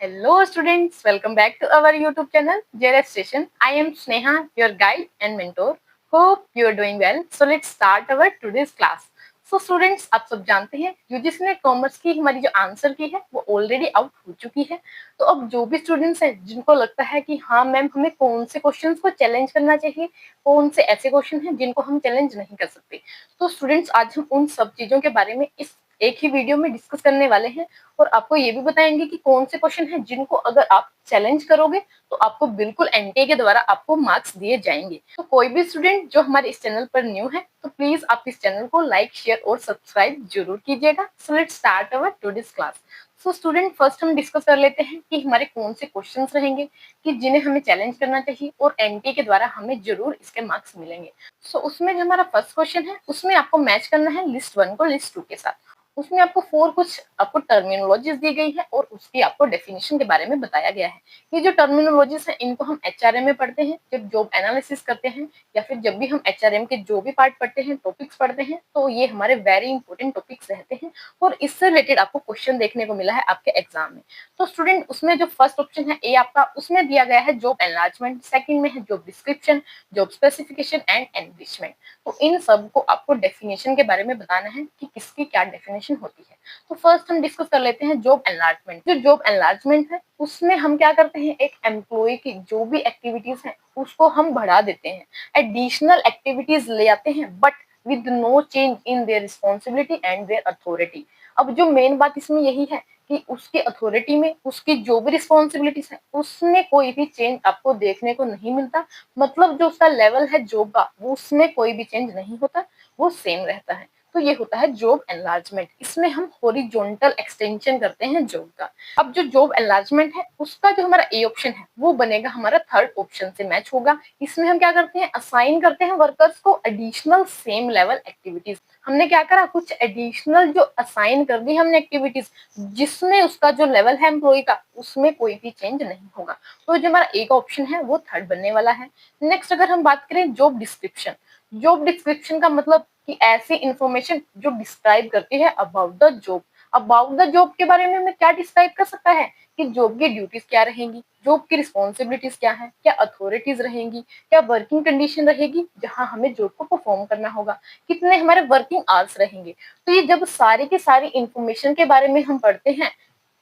Hello students, welcome back to our YouTube channel JRS Station. I am Sneha, your guide and mentor. Hope you are doing well. So let's start our today's class. So students, आप सब जानते हैं UGC ने commerce की हमारी जो answer की है वो ऑलरेडी आउट हो चुकी है। तो अब जो भी स्टूडेंट्स हैं जिनको लगता है कि हाँ मैम हमें कौन से क्वेश्चंस को चैलेंज करना चाहिए, कौन से ऐसे क्वेश्चन हैं जिनको हम चैलेंज नहीं कर सकते, तो स्टूडेंट्स आज हम उन सब चीजों के बारे में इस एक ही वीडियो में डिस्कस करने वाले हैं और आपको ये भी बताएंगे कि कौन से क्वेश्चन हैं जिनको अगर आप चैलेंज करोगे तो आपको बिल्कुल एनटीए के द्वारा आपको मार्क्स दिए जाएंगे। तो कोई भी स्टूडेंट जो हमारे इस चैनल पर न्यू है तो प्लीज आप इस चैनल को लाइक, शेयर और सब्सक्राइब जरूर कीजिएगा। So let's start our today's class. So student first हम डिस्कस कर लेते हैं कि हमारे कौन से क्वेश्चंस रहेंगे कि जिन्हें हमें चैलेंज करना चाहिए और एनटीए के द्वारा हमें जरूर इसके मार्क्स मिलेंगे। सो उसमें जो हमारा फर्स्ट क्वेश्चन है उसमें आपको मैच करना है लिस्ट 1 को लिस्ट 2 के साथ। उसमें आपको कुछ आपको टर्मिनोलॉजीज दी गई है और उसकी आपको डेफिनेशन के बारे में बताया गया है। ये जो टर्मिनोलॉजीज है इनको हम एचआरएम में पढ़ते हैं जब जॉब एनालिसिस करते हैं, या फिर जब भी हम एचआरएम के जो भी पार्ट पढ़ते हैं, टॉपिक्स पढ़ते हैं, तो ये हमारे वेरी इंपॉर्टेंट टॉपिक्स रहते हैं और इससे रिलेटेड आपको क्वेश्चन देखने को मिला है आपके एग्जाम में। तो स्टूडेंट उसमें जो फर्स्ट ऑप्शन है ए आपका, उसमें दिया गया है जॉब एनलार्जमेंट, सेकंड में है job description, job specification and enrichment. तो इन सब को आपको डेफिनेशन के बारे में बताना है कि किसकी क्या डेफिनेशन होती है। तो फर्स्ट हम डिस्कस कर लेते हैं जॉब एनलार्जमेंट। जो जॉब एनलार्जमेंट है उसमें हम क्या करते हैं, एक एम्प्लॉय की जो भी एक्टिविटीज है उसको हम बढ़ा देते हैं, एडिशनल एक्टिविटीज ले आते हैं but with no change in their responsibility and their authority. अब जो मेन बात इसमें यही है कि उसकी अथॉरिटी में उसकी जो भी रिस्पॉन्सिबिलिटीज है उसमें कोई भी चेंज आपको देखने को नहीं मिलता। मतलब जो उसका लेवल है जॉब का वो उसमें कोई भी चेंज नहीं होता, वो सेम रहता है। तो ये होता है जॉब एनलार्जमेंट। इसमें हम हॉरिजॉन्टल एक्सटेंशन करते हैं जॉब का। अब जो जॉब एनलार्जमेंट है उसका जो हमारा ए ऑप्शन है वो बनेगा हमारा थर्ड ऑप्शन से मैच होगा। इसमें हम क्या करते हैं, असाइन करते हैं वर्कर्स को एडिशनल सेम लेवल एक्टिविटीज। हमने क्या करा, कुछ एडिशनल जो असाइन कर दी हमने एक्टिविटीज जिसमें उसका जो लेवल है एम्प्लॉय का उसमें कोई भी चेंज नहीं होगा। तो जो हमारा एक ऑप्शन है वो थर्ड बनने वाला है। नेक्स्ट अगर हम बात करें जॉब डिस्क्रिप्शन, जॉब डिस्क्रिप्शन का मतलब कि ऐसी इंफॉर्मेशन जो डिस्क्राइब करती है about the job. About the job के बारे में हमें क्या डिस्क्राइब कर सकता है कि जॉब की ड्यूटीज क्या रहेंगी, जॉब की रिस्पॉन्सिबिलिटीज क्या है, क्या अथॉरिटीज रहेंगी, क्या वर्किंग कंडीशन रहेगी जहां हमें जॉब को परफॉर्म करना होगा, कितने हमारे वर्किंग आवर्स रहेंगे। तो ये जब सारी की सारी इंफॉर्मेशन के बारे में हम पढ़ते हैं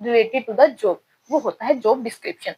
रिलेटेड टू द जॉब, वो होता है जॉब डिस्क्रिप्शन।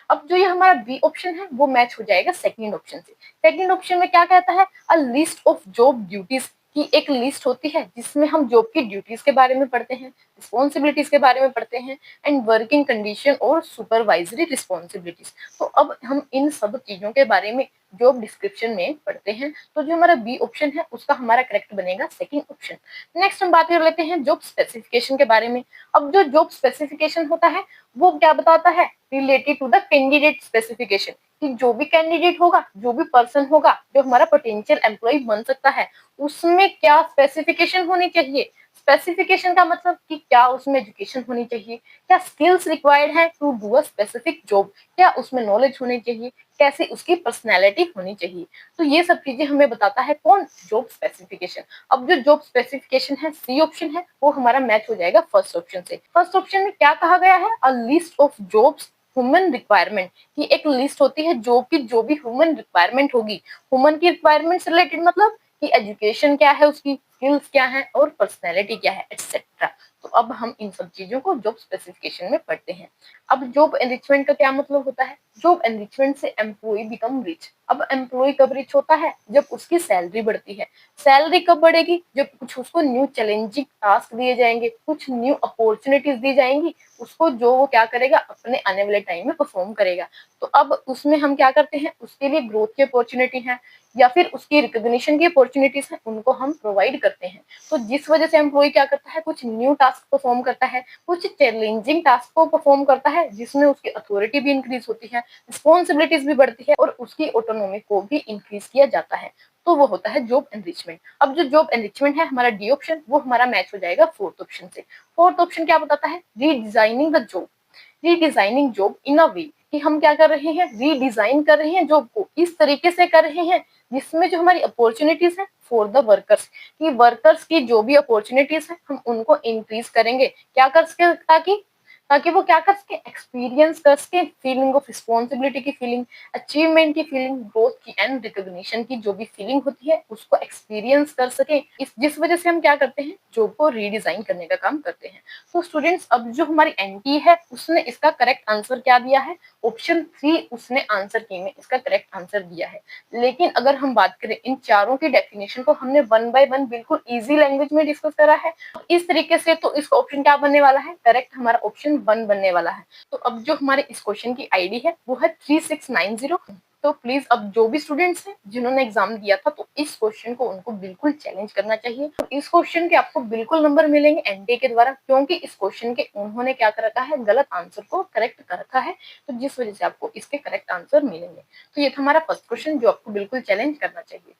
अब जो ये हमारा बी ऑप्शन है वो मैच हो जाएगा सेकंड ऑप्शन से। सेकंड ऑप्शन में क्या कहता है, a list of job duties की एक लिस्ट होती है जिसमें हम जॉब की ड्यूटीज के बारे में पढ़ते हैं, रिस्पॉन्सिबिलिटीज के बारे में पढ़ते हैं एंड वर्किंग कंडीशन और सुपरवाइजरी रिस्पॉन्सिबिलिटीज। तो अब हम इन सब चीजों के बारे में जॉब डिस्क्रिप्शन में पढ़ते हैं। तो जो हमारा बी ऑप्शन है उसका हमारा करेक्ट बनेगा सेकंड ऑप्शन। नेक्स्ट हम बात कर लेते हैं जॉब स्पेसिफिकेशन के बारे में। अब जो जॉब स्पेसिफिकेशन होता है वो क्या बताता है, related to the candidate specification, कि जो भी कैंडिडेट होगा, जो भी पर्सन होगा जो हमारा पोटेंशियल एम्प्लॉय बन सकता है उसमें क्या स्पेसिफिकेशन होनी चाहिए। स्पेसिफिकेशन का मतलब कि क्या उसमें एजुकेशन होनी चाहिए, क्या स्किल्स रिक्वायर्ड है to do a specific job, क्या उसमें नॉलेज होनी चाहिए, कैसी उसकी पर्सनैलिटी होनी चाहिए। तो ये सब चीजें हमें बताता है कौन, जॉब स्पेसिफिकेशन। अब जो जॉब स्पेसिफिकेशन है सी ऑप्शन है वो हमारा मैच हो जाएगा फर्स्ट ऑप्शन से। फर्स्ट ऑप्शन में क्या कहा गया है, a list of jobs human requirement, की एक लिस्ट होती है जॉब की जो भी ह्यूमन रिक्वायरमेंट होगी। ह्यूमन की रिक्वायरमेंट से रिलेटेड मतलब कि एजुकेशन क्या है, उसकी स्किल्स क्या है और पर्सनैलिटी क्या है एक्सेट्रा। तो अब हम इन सब चीजों को जॉब स्पेसिफिकेशन में पढ़ते हैं। अब जॉब एनरिचमेंट का क्या मतलब होता है, जॉब एनरिचमेंट से एम्प्लॉय बिकम रिच। अब एम्प्लॉय कब रिच होता है, जब उसकी सैलरी बढ़ती है। सैलरी कब बढ़ेगी, जब कुछ उसको न्यू चैलेंजिंग टास्क दिए जाएंगे, कुछ न्यू अपॉर्चुनिटीज दी जाएंगी उसको, जो वो क्या करेगा अपने आने वाले टाइम में परफॉर्म करेगा। तो अब उसमें हम क्या करते हैं, उसके लिए ग्रोथ की अपॉर्चुनिटी है या फिर उसकी रिकॉग्निशन की अपॉर्चुनिटीज है उनको हम प्रोवाइड करते हैं। तो जिस वजह से एम्प्लॉय क्या करता है, कुछ न्यू टास्क परफॉर्म करता है, कुछ चैलेंजिंग टास्क को परफॉर्म करता है जिसमें उसकी अथॉरिटी भी इंक्रीज होती है, रिस्पॉन्सिबिलिटीज भी बढ़ती है और उसकी ऑटोनॉमी को भी इंक्रीज किया जाता है। तो वो होता है जॉब एनरिचमेंट। अब जो जॉब एनरिचमेंट है हमारा डी ऑप्शन, वो हमारा मैच हो जाएगा फोर्थ ऑप्शन से। फोर्थ ऑप्शन क्या बताता है, redesigning the job. Redesigning job in a way कि हम क्या कर रहे हैं, रीडिजाइन कर रहे हैं जॉब को, इस तरीके से कर रहे हैं जिसमें जो हमारी अपॉर्चुनिटीज है फॉर द वर्कर्स, कि वर्कर्स की जो भी अपॉर्चुनिटीज है हम उनको इंक्रीज करेंगे, क्या कर सके, ताकि ताकि वो क्या कर सके, एक्सपीरियंस कर सके फीलिंग ऑफ रिस्पॉन्सिबिलिटी की फीलिंग, अचीवमेंट की फीलिंग, ग्रोथ की एंड रिकॉग्निशन की जो भी फीलिंग होती है उसको एक्सपीरियंस कर सके। इस जिस वजह से हम क्या करते हैं, जॉब को रीडिजाइन करने का काम करते हैं। तो स्टूडेंट्स, अब जो हमारी एनटी है उसने इसका करेक्ट आंसर क्या दिया है, ऑप्शन 3 उसने आंसर की में इसका करेक्ट आंसर दिया है। लेकिन अगर हम बात करें इन चारों की डेफिनेशन को हमने वन बाय वन बिल्कुल इजी लैंग्वेज में डिस्कस करा है, इस तरीके से तो इसका ऑप्शन क्या बनने वाला है, करेक्ट हमारा ऑप्शन 1 बनने वाला है। तो अब जो हमारे इस क्वेश्चन की आईडी है वो है 3690। तो प्लीज अब जो भी स्टूडेंट्स हैं जिन्होंने एग्जाम दिया था, तो इस क्वेश्चन को उनको बिल्कुल चैलेंज करना चाहिए। और इस क्वेश्चन के आपको बिल्कुल नंबर मिलेंगे एनटीए के द्वारा, क्योंकि इस क्वेश्चन के उन्होंने क्या कर रखा है, गलत आंसर को करेक्ट कर रखा है। तो जिस वजह से आपको इसके करेक्ट आंसर मिलेंगे। तो ये था हमारा फर्स्ट क्वेश्चन जो आपको बिल्कुल चैलेंज करना चाहिए।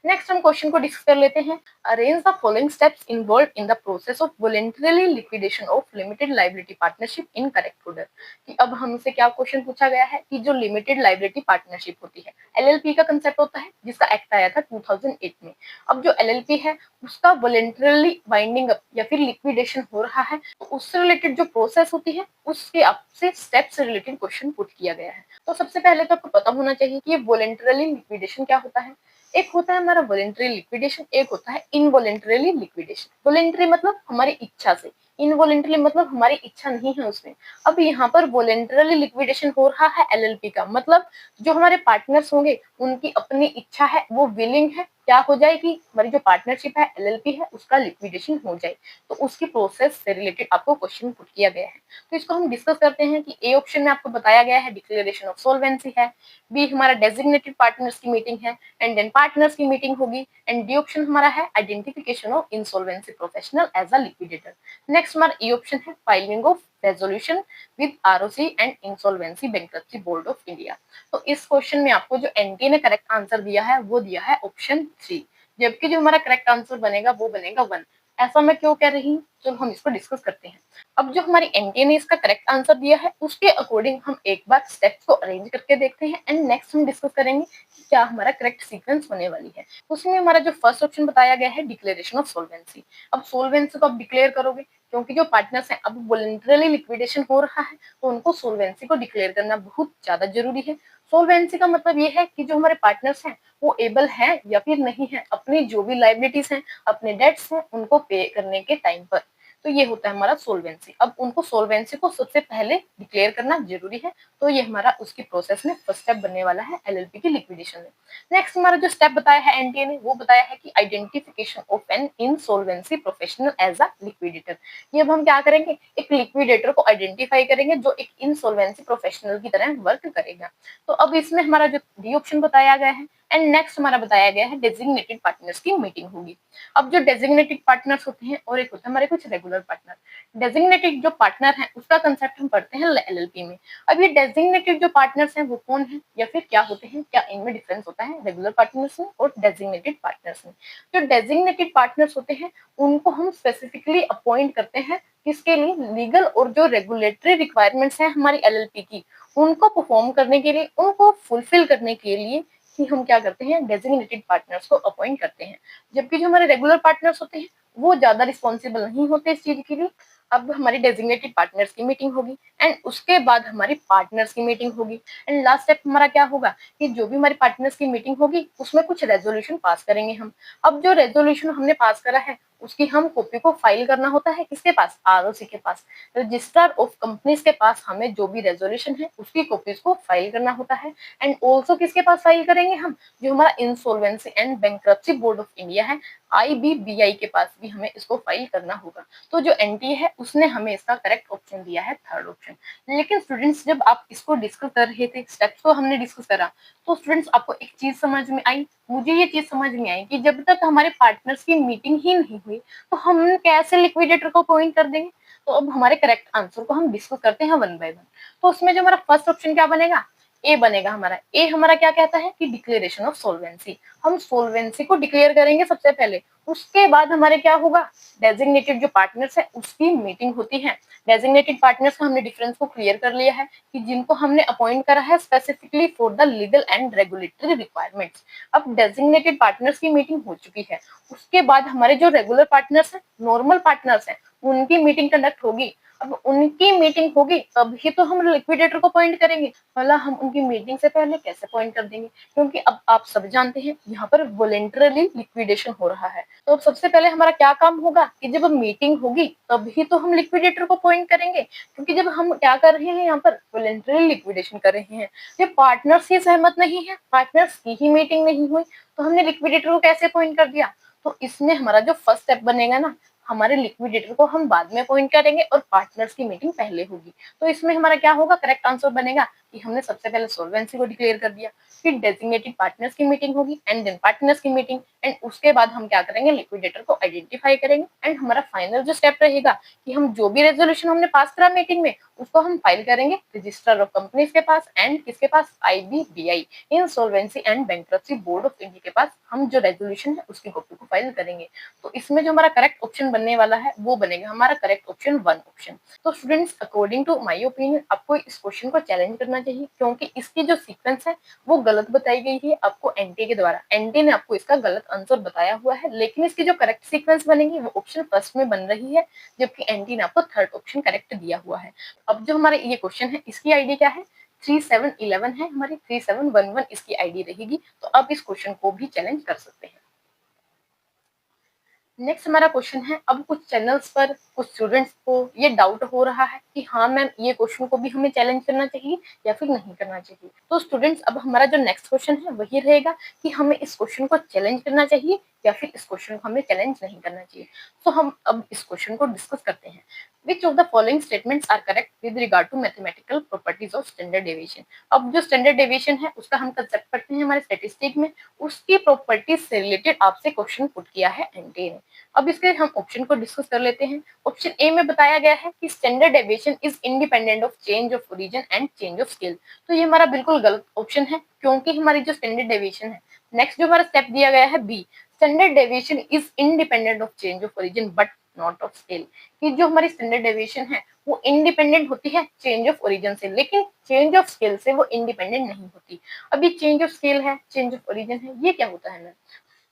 नेक्स्ट हम क्वेश्चन को डिस्कस कर लेते हैं। Arrange the following steps involve in the process of voluntarily liquidation of limited liability partnership in correct order. कि अब हमसे क्या क्वेश्चन पूछा गया है कि जो लिमिटेड लायबिलिटी पार्टनरशिप होती है, एलएलपी का कंसेप्ट होता है जिसका एक्ट आया था 2008 में। अब जो एलएलपी है उसका वॉलंटरीली वाइंडिंग अप या फिर लिक्विडेशन हो रहा है, तो उससे रिलेटेड जो प्रोसेस होती है उसके आपसे स्टेप से रिलेटेड क्वेश्चन पुट किया गया है। तो सबसे पहले तो आपको पता होना चाहिए कि ये वॉलंटरीली लिक्विडेशन क्या होता है। एक होता है हमारा वॉलंटरी लिक्विडेशन, एक होता है इनवॉलंटरीली लिक्विडेशन। वॉलंटरी मतलब हमारी इच्छा से, इनवॉलंटरी मतलब हमारी इच्छा नहीं है उसमें। अब यहाँ पर वॉलंटरीली लिक्विडेशन हो रहा है एलएलपी का, मतलब जो हमारे पार्टनर्स होंगे उनकी अपनी इच्छा है, वो विलिंग है क्या हो जाएगी, हमारी जो पार्टनरशिप है एलएलपी है उसका लिक्विडेशन हो जाए। तो उसकी प्रोसेस से रिलेटेड आपको क्वेश्चन पुट किया गया है। तो इसको हम डिस्कस करते हैं कि ए ऑप्शन में आपको बताया गया है डिक्लेरेशन ऑफ सोल्वेंसी है, बी हमारा डेजिग्नेटेड पार्टनर्स की मीटिंग है एंड देन पार्टनर्स की मीटिंग होगी, एंड डी ऑप्शन हमारा है identification of insolvency professional as a liquidator. Next हमारा ई ऑप्शन है filing of resolution with ROC and insolvency bankruptcy board of India. तो इस क्वेश्चन में आपको जो एनटी ने करेक्ट आंसर दिया है वो दिया है ऑप्शन 3, जबकि जो हमारा करेक्ट आंसर बनेगा वो बनेगा 1। ऐसा मैं क्यों कह रही हूँ, चलो हम इसको डिस्कस करते हैं। अब जो हमारी एनटीए ने इसका करेक्ट आंसर दिया है उसके अकॉर्डिंग हम एक बार स्टेप्स को अरेंज करके देखते हैं एंड नेक्स्ट हम डिस्कस करेंगे कि क्या हमारा करेक्ट सीक्वेंस होने वाली है। उसमें हमारा जो फर्स्ट ऑप्शन बताया गया है डिक्लेरेशन ऑफ सोल्वेंसी। अब सोल्वेंसी को आप डिक्लेयर करोगे, क्योंकि जो पार्टनर्स हैं अब वॉलंटरीली लिक्विडेशन हो रहा है तो उनको सोल्वेंसी को डिक्लेयर करना बहुत ज्यादा जरूरी है। सोल्वेंसी का मतलब ये है कि जो हमारे पार्टनर्स हैं वो एबल हैं या फिर नहीं है अपनी जो भी लाइबिलिटीज हैं, अपने डेट्स हैं उनको पे करने के टाइम पर। तो ये होता है हमारा सोल्वेंसी। अब उनको सोल्वेंसी को सबसे पहले डिक्लेयर करना जरूरी है। तो ये हमारा उसकी प्रोसेस में फर्स्ट स्टेप बनने वाला है एलएलपी की लिक्विडेशन में। नेक्स्ट हमारा जो स्टेप बताया है एनटीए ने वो बताया है कि identification of an insolvency professional as a liquidator. ये अब हम क्या करेंगे, एक लिक्विडेटर को आइडेंटिफाई करेंगे जो एक इंसॉल्वेंसी प्रोफेशनल की तरह वर्क करेगा। तो अब इसमें हमारा जो डी ऑप्शन बताया गया है एंड नेक्स्ट हमारा बताया गया है डेजिग्नेटेड पार्टनर्स की मीटिंग होगी। अब जो डेजिग्नेटेड पार्टनर्स होते हैं और एक होता है हमारे कुछ रेगुलर पार्टनर। डेजिग्नेटेड जो पार्टनर है उसका कंसेप्ट हम पढ़ते हैं एलएलपी में। अब ये डेजिग्नेटेड जो पार्टनर्स हैं वो कौन है या फिर क्या होते हैं, क्या इनमें डिफरेंस होता है रेगुलर पार्टनर्स में और डेजिग्नेटेड पार्टनर्स में। जो डेजिग्नेटेड पार्टनर्स होते हैं उनको हम स्पेसिफिकली अपॉइंट करते हैं किसके लिए, लीगल और जो रेगुलेटरी रिक्वायरमेंट्स हैं हमारी एलएलपी की उनको परफॉर्म करने के लिए, उनको फुलफिल करने के लिए ही हम क्या करते हैं, डेजिग्नेटेड पार्टनर्स को अपॉइंट करते हैं। जबकि जो हमारे रेगुलर पार्टनर्स होते हैं वो ज्यादा रिस्पॉन्सिबल नहीं होते इस चीज के लिए। अब हमारी डेजिग्नेटेड पार्टनर्स की मीटिंग होगी एंड उसके बाद हमारी पार्टनर्स की मीटिंग होगी एंड लास्ट स्टेप हमारा क्या होगा कि जो भी हमारी पार्टनर्स की मीटिंग होगी उसमें कुछ रेजोल्यूशन पास करेंगे हम। अब जो रेजोल्यूशन हमने पास करा है उसकी हम कॉपी को फाइल करना होता है किसके पास, आरओसी के पास, रजिस्ट्रार ऑफ कंपनीज के पास। हमें जो भी रेजोल्यूशन है उसकी कॉपीज को फाइल करना होता है एंड ऑल्सो किसके पास फाइल करेंगे हम, जो हमारा insolvency and bankruptcy board of India है आईबीबीआई के पास भी हमें इसको फाइल करना होगा। तो जो एनटीए है उसने हमें इसका करेक्ट ऑप्शन दिया है थर्ड ऑप्शन। लेकिन स्टूडेंट्स जब आप इसको डिस्कस कर रहे थे, स्टेप्स को हमने डिस्कस करा, तो स्टूडेंट्स आपको एक चीज समझ में आई, मुझे ये चीज समझ में आई कि जब तक हमारे पार्टनर्स की मीटिंग ही नहीं हुई तो हम कैसे लिक्विडेटर को अपॉइंट कर देंगे। तो अब हमारे करेक्ट आंसर को हम डिस्कस करते हैं वन बाय वन। तो उसमें जो हमारा फर्स्ट ऑप्शन क्या बनेगा, ए बनेगा हमारा। ए हमारा क्या कहता है कि डिक्लेरेशन ऑफ सोल्वेंसी। हम सोल्वेंसी को डिक्लेयर करेंगे सबसे पहले, उसके बाद हमारे क्या होगा, डेजिग्नेटेड जो पार्टनर्स है उसकी मीटिंग होती है। डेजिग्नेटेड पार्टनर्स का हमने डिफरेंस को क्लियर कर लिया है कि जिनको हमने अपॉइंट करा है specifically for the legal and regulatory requirements. अब डेजिग्नेटेड पार्टनर्स की मीटिंग हो चुकी है, उसके बाद हमारे जो रेगुलर पार्टनर्स हैं, नॉर्मल पार्टनर्स हैं, उनकी मीटिंग कंडक्ट होगी। अब उनकी मीटिंग होगी तभी तो हम लिक्विडेटर को अपॉइंट करेंगे, भला हम उनकी मीटिंग से पहले कैसे अपॉइंट कर देंगे? क्योंकि अब आप सब जानते हैं यहाँ पर वॉलंटरली लिक्विडेशन हो रहा है। तो अब सबसे पहले हमारा क्या काम होगा कि जब मीटिंग होगी तभी तो हम लिक्विडेटर को अपॉइंट करेंगे, क्योंकि जब हम क्या कर रहे हैं यहाँ पर वॉलंटरली लिक्विडेशन कर रहे हैं, जब पार्टनर्स ही सहमत नहीं है, पार्टनर्स की ही मीटिंग नहीं हुई, तो हमने लिक्विडेटर को कैसे अपॉइंट कर दिया? तो इसमें हमारा जो फर्स्ट स्टेप बनेगा ना, हमारे लिक्विडेटर को हम बाद में अपॉइंट करेंगे और पार्टनर्स की मीटिंग पहले होगी। तो इसमें हमारा क्या होगा, करेक्ट आंसर बनेगा कि हमने सबसे पहले सॉल्वेंसी को डिक्लेयर कर दिया, फिर डेजिग्नेटेड पार्टनर्स की मीटिंग होगी एंड देन पार्टनर्स की मीटिंग, एंड उसके बाद हम क्या करेंगे, लिक्विडेटर को आइडेंटिफाई करेंगे एंड हमारा फाइनल जो स्टेप रहेगा कि हम जो भी रेजोल्यूशन हमने पास करा मीटिंग में उसको हम फाइल करेंगे रजिस्टर ऑफ कंपनीज के पास एंड किसके पास, IBBI, insolvency and bankruptcy board of India के पास हम जो रेजोल्यूशन है उसकी कॉपी को फाइल करेंगे। तो इसमें जो हमारा करेक्ट ऑप्शन बनने वाला है वो बनेगा हमारा करेक्ट ऑप्शन 1 ऑप्शन। तो students according to my opinion आपको इस क्वेश्चन को चैलेंज करना चाहिए, क्योंकि इसकी जो सीक्वेंस है वो गलत बताई गई है आपको एनटी के द्वारा। एनटी ने आपको इसका गलत आंसर बताया हुआ है, लेकिन इसकी जो करेक्ट सीक्वेंस बनेगी वो ऑप्शन फर्स्ट में बन रही है, जबकि एनटी ने आपको थर्ड ऑप्शन करेक्ट दिया हुआ है। अब जो हमारे ये क्वेश्चन है इसकी आईडी क्या है, 3711 है, हमारी 3711 इसकी आईडी रहेगी। तो आप इस क्वेश्चन को भी चैलेंज कर सकते हैं। नेक्स्ट हमारा क्वेश्चन है, अब कुछ चैनल्स पर कुछ स्टूडेंट्स को ये डाउट हो रहा है कि हाँ मैम ये क्वेश्चन को भी हमें चैलेंज करना चाहिए या फिर नहीं करना चाहिए। तो स्टूडेंट्स अब हमारा जो नेक्स्ट क्वेश्चन है वही रहेगा कि हमें इस क्वेश्चन को चैलेंज करना चाहिए या फिर इस क्वेश्चन को हमें चैलेंज नहीं करना चाहिए। तो हम अब इस क्वेश्चन को डिस्कस करते हैं। Which of the following statements are correct with regard to mathematical properties of standard deviation? अब जो स्टैंडर्ड डेविएशन है उसका हम कंसेप्ट पढ़ते हैं हमारे स्टैटिस्टिक में, उसकी प्रॉपर्टीज से रिलेटेड आपसे क्वेश्चन पुट किया है एनटी ने। अब इसके हम ऑप्शन को डिस्कस कर लेते हैं। ऑप्शन ए में बताया गया है कि standard deviation is independent of change of origin and change of scale. तो ये हमारा बिल्कुल गलत ऑप्शन है, क्योंकि हमारी जो स्टैंडर्ड डेविएशन है, नेक्स्ट जो हमारा स्टेप दिया गया है B, standard deviation is independent of change of origin but not of scale, कि जो हमारी स्टैंडर्ड डेविएशन है वो इंडिपेंडेंट होती है चेंज ऑफ ओरिजिन से, लेकिन चेंज ऑफ स्केल से वो इंडिपेंडेंट नहीं होती। अभी चेंज ऑफ स्केल है, चेंज ऑफ ओरिजिन है, ये क्या होता है मैम,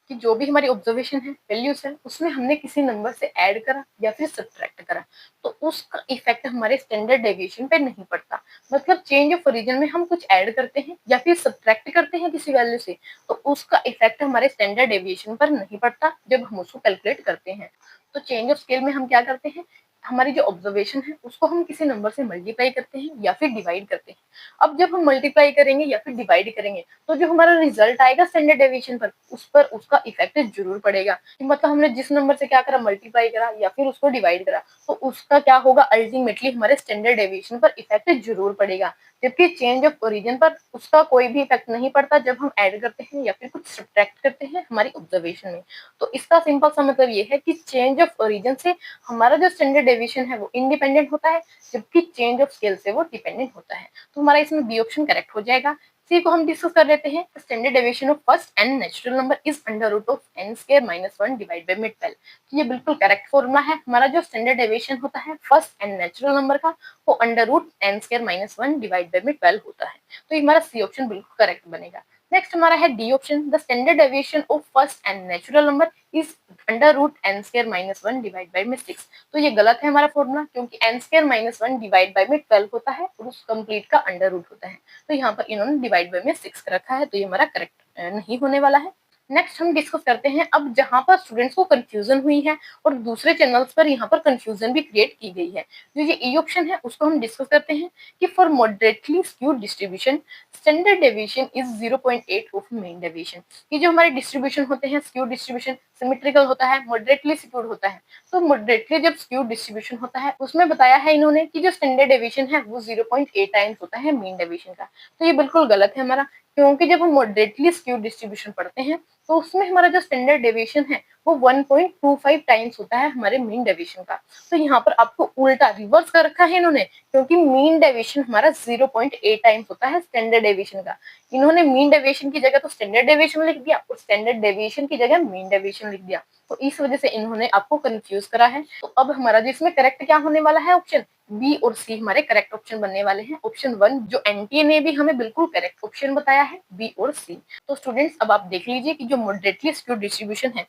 कि जो भी हमारी ऑब्जर्वेशन है, वैल्यूज है, उसमें हमने किसी नंबर से ऐड करा या फिर सब्ट्रैक्ट करा, तो उसका इफेक्ट हमारे स्टैंडर्ड डेविएशन पे नहीं पड़ता। मतलब चेंज ऑफ ओरिजिन में हम कुछ ऐड करते हैं या फिर सब्ट्रैक्ट करते हैं किसी वैल्यू से, तो उसका इफेक्ट हमारे स्टैंडर्ड डेविएशन पर नहीं पड़ता जब हम उसको कैलकुलेट करते हैं। तो चेंज ऑफ स्केल में हम क्या करते हैं, हमारी जो ऑब्जर्वेशन है उसको हम किसी नंबर से मल्टीप्लाई करते हैं या फिर डिवाइड करते हैं। अब जब हम मल्टीप्लाई करेंगे या फिर डिवाइड करेंगे तो जो हमारा रिजल्ट आएगा स्टैंडर्ड डेविएशन पर, उस पर उसका इफेक्ट जरूर पड़ेगा। कि मतलब हमने जिस नंबर से क्या करा, मल्टीप्लाई करा या फिर उसको डिवाइड करा, तो उसका क्या होगा, अल्टीमेटली हमारे स्टैंडर्ड डेविएशन पर इफेक्ट जरूर पड़ेगा। जबकि चेंज ऑफ ओरिजिन पर उसका कोई भी इफेक्ट नहीं पड़ता जब हम ऐड करते हैं या फिर कुछ सब्ट्रैक्ट करते हैं हमारी ऑब्जर्वेशन में। तो इसका सिंपल सा मतलब ये है कि चेंज ऑफ ओरिजिन से हमारा जो स्टैंडर्ड डेविएशन है वो इंडिपेंडेंट होता है, जबकि चेंज ऑफ स्केल से वो डिपेंडेंट होता है। तो हमारा इसमें बी ऑप्शन करेक्ट हो जाएगा। सी को हम डिस्कस कर लेते हैं। Standard deviation of first and natural number is under root of n square minus 1 divide by mid 12। तो ये बिल्कुल करेक्ट फॉर्मूला है। हमारा जो स्टैंडर्ड डेविएशन होता है फर्स्ट एंड नेचुरल नंबर का, वो under root n square minus 1 divide by mid 12 होता है। तो ये हमारा सी ऑप्शन बिल्कुल करेक्ट बनेगा। नेक्स्ट हमारा है D option, the standard deviation of first and natural number is under root n square minus 1 divide by mid 6। तो ये गलत है हमारा फॉर्मूला, क्योंकि n square minus 1 divide by mid 12 होता है और उस कंप्लीट का अंडर रूट होता है। तो यहाँ पर इन्होंने डिवाइड बाय में 6 रखा है, तो ये हमारा करेक्ट नहीं होने वाला है। नेक्स्ट हम डिस्कस करते हैं अब जहां पर स्टूडेंट्स को कंफ्यूजन हुई है और दूसरे चैनल्स पर यहाँ पर कंफ्यूजन भी क्रिएट की गई है। जो ये ई ऑप्शन है उसको हम डिस्कस करते हैं कि for moderately skewed distribution standard deviation is 0.8 of mean deviation. ये जो हमारे डिस्ट्रीब्यूशन होते हैं, स्क्यूड डिस्ट्रीब्यूशन सिमेट्रिकल होता है, मॉडरेटली स्क्यूड होता है। तो मॉडरेटली जब स्क्यूड डिस्ट्रीब्यूशन होता है उसमें बताया है इन्होंने कि जो स्टैंडर्ड डेविएशन है वो 0.8 टाइम्स होता है मीन डेविएशन का। तो ये बिल्कुल गलत है हमारा, क्योंकि जब हम मॉडरेटली स्क्यूड डिस्ट्रीब्यूशन पढ़ते हैं तो उसमें हमारा जो स्टैंडर्ड डेविएशन है वो 1.25 टाइम्स होता है हमारे मीन डेविएशन का। तो यहाँ पर आपको उल्टा रिवर्स कर रखा है इन्होंने, क्योंकि मीन डेविएशन हमारा 0.8 टाइम्स होता है स्टैंडर्ड डेविएशन का। इन्होंने मीन डेविएशन की जगह तो स्टैंडर्ड डेविएशन लिख दिया और स्टैंडर्ड डेविएशन की जगह मीन डेविएशन लिख दिया, तो इस वजह से इन्होंने आपको कंफ्यूज करा है। तो अब हमारा जो इसमें करेक्ट क्या होने वाला है, ऑप्शन बी और सी हमारे करेक्ट ऑप्शन बनने वाले हैं। ऑप्शन 1 जो एनटीए ने भी हमें बिल्कुल करेक्ट ऑप्शन बताया है, बी और सी। तो स्टूडेंट्स अब आप देख लीजिए कि जो मॉडरेटली स्क्यूड डिस्ट्रीब्यूशन है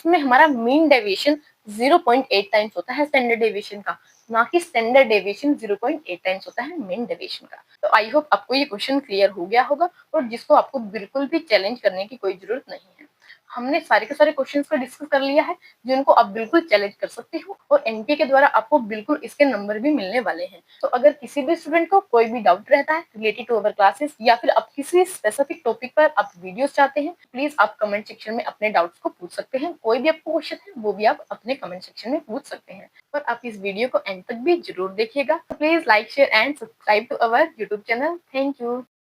उसमें हमारा मीन डेविएशन 0.8 टाइम्स होता है स्टैंडर्ड डेविएशन का, ना कि स्टैंडर्ड डेविएशन 0.8 टाइम्स होता है मीन डेविएशन का। तो आई होप आपको ये क्वेश्चन क्लियर हो गया होगा और जिसको आपको बिल्कुल भी चैलेंज करने की कोई जरूरत नहीं है। हमने सारे के सारे क्वेश्चंस को डिस्कस कर लिया है जिनको आप बिल्कुल चैलेंज कर सकते हो और एनपीए के द्वारा आपको बिल्कुल इसके नंबर भी मिलने वाले हैं। तो अगर किसी भी स्टूडेंट को कोई भी डाउट रहता है रिलेटेड टू अवर क्लासेस या फिर आप किसी स्पेसिफिक टॉपिक पर आप वीडियोस चाहते हैं, प्लीज आप कमेंट सेक्शन में अपने डाउट्स को पूछ सकते हैं। कोई भी आपको क्वेश्चन है वो भी आप अपने कमेंट सेक्शन में पूछ सकते हैं। और आप इस वीडियो को एंड तक भी जरूर देखिएगा। Please like share and subscribe to our YouTube channel. Thank you.